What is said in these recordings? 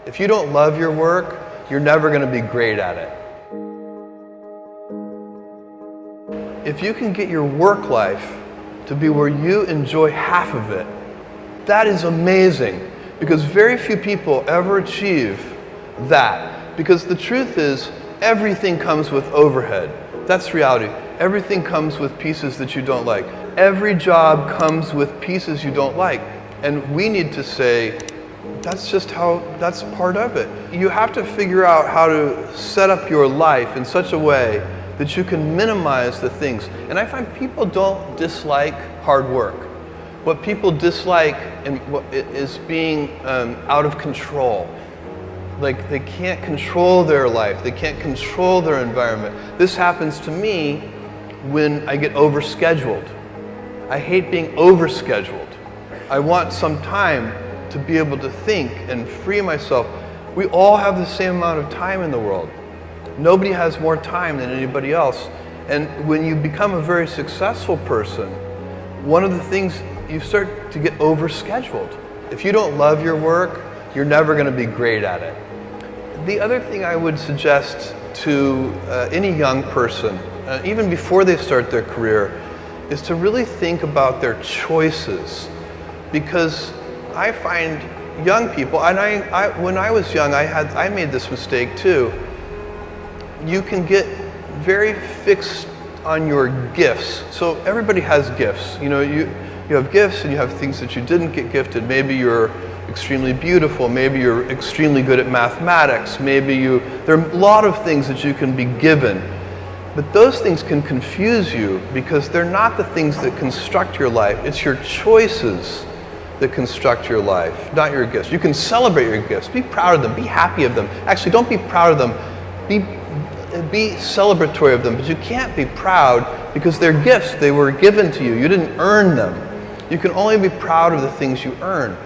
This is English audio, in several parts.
If you don't love your work, you're never going to be great at it. If you can get your work life to be where you enjoy half of it, that is amazing, because very few people ever achieve that. Because the truth is, everything comes with overhead. That's reality. Everything comes with pieces that you don't like. Every job comes with pieces you don't like. And we need to say, that's part of it. You have to figure out how to set up your life in such a way that you can minimize the things. And I find people don't dislike hard work. What people dislike is being out of control. Like, they can't control their life. They can't control their environment. This happens to me when I get overscheduled. I hate being overscheduled. I want some time to be able to think and free myself. We all have the same amount of time in the world. Nobody has more time than anybody else. And when you become a very successful person, one of the things, you start to get overscheduled. If you don't love your work, you're never going to be great at it. The other thing I would suggest to any young person, even before they start their career, is to really think about their choices. Because I find young people, and when I was young, I made this mistake too. You can get very fixed on your gifts. So everybody has gifts. You know, you have gifts and you have things that you didn't get gifted. Maybe you're extremely beautiful. Maybe you're extremely good at mathematics. There are a lot of things that you can be given. But those things can confuse you because they're not the things that construct your life. It's your choices that construct your life, not your gifts. You can celebrate your gifts. Be proud of them. Be happy of them. Actually, don't be proud of them. Be celebratory of them, but you can't be proud because they're gifts. They were given to you. You didn't earn them. You can only be proud of the things you earn.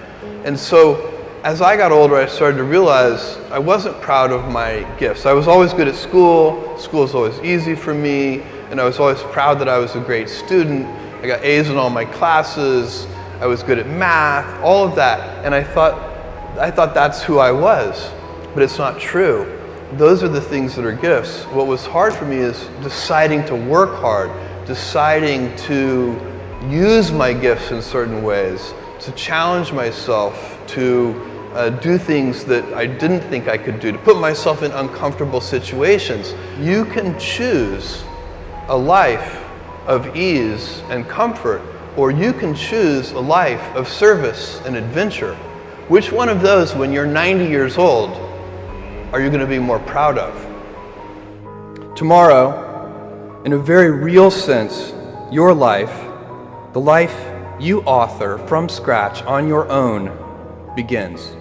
And so, as I got older, I started to realize I wasn't proud of my gifts. I was always good at school. School was always easy for me, and I was always proud that I was a great student. I got A's in all my classes. I was good at math, all of that. And I thought that's who I was, but it's not true. Those are the things that are gifts. What was hard for me is deciding to work hard, deciding to use my gifts in certain ways, to challenge myself, to do things that I didn't think I could do, to put myself in uncomfortable situations. You can choose a life of ease and comfort, or you can choose a life of service and adventure. Which one of those, when you're 90 years old, are you going to be more proud of? Tomorrow, in a very real sense, your life, the life you author from scratch on your own, begins.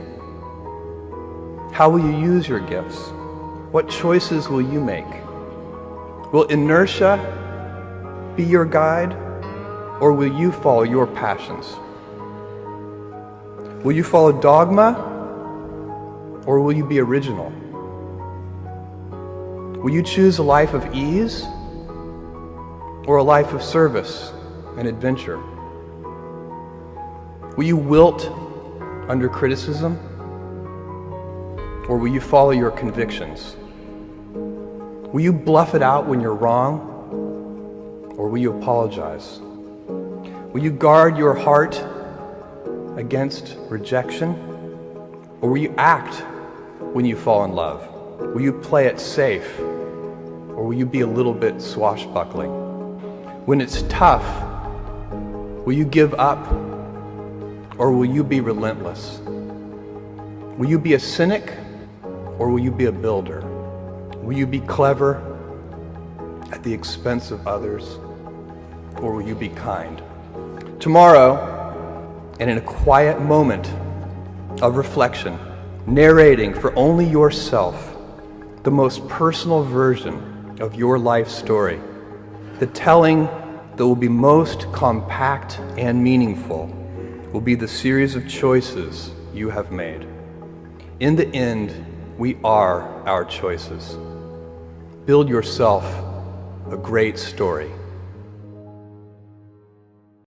How will you use your gifts? What choices will you make? Will inertia be your guide, or will you follow your passions? Will you follow dogma, or will you be original? Will you choose a life of ease, or a life of service and adventure? Will you wilt under criticism, or will you follow your convictions? Will you bluff it out when you're wrong, or will you apologize? Will you guard your heart against rejection, or will you act when you fall in love? Will you play it safe, or will you be a little bit swashbuckling? When it's tough, will you give up, or will you be relentless? Will you be a cynic, or will you be a builder? Will you be clever at the expense of others, or will you be kind? Tomorrow, and in a quiet moment of reflection, narrating for only yourself the most personal version of your life story, the telling that will be most compact and meaningful will be the series of choices you have made. In the end, we are our choices. Build yourself a great story.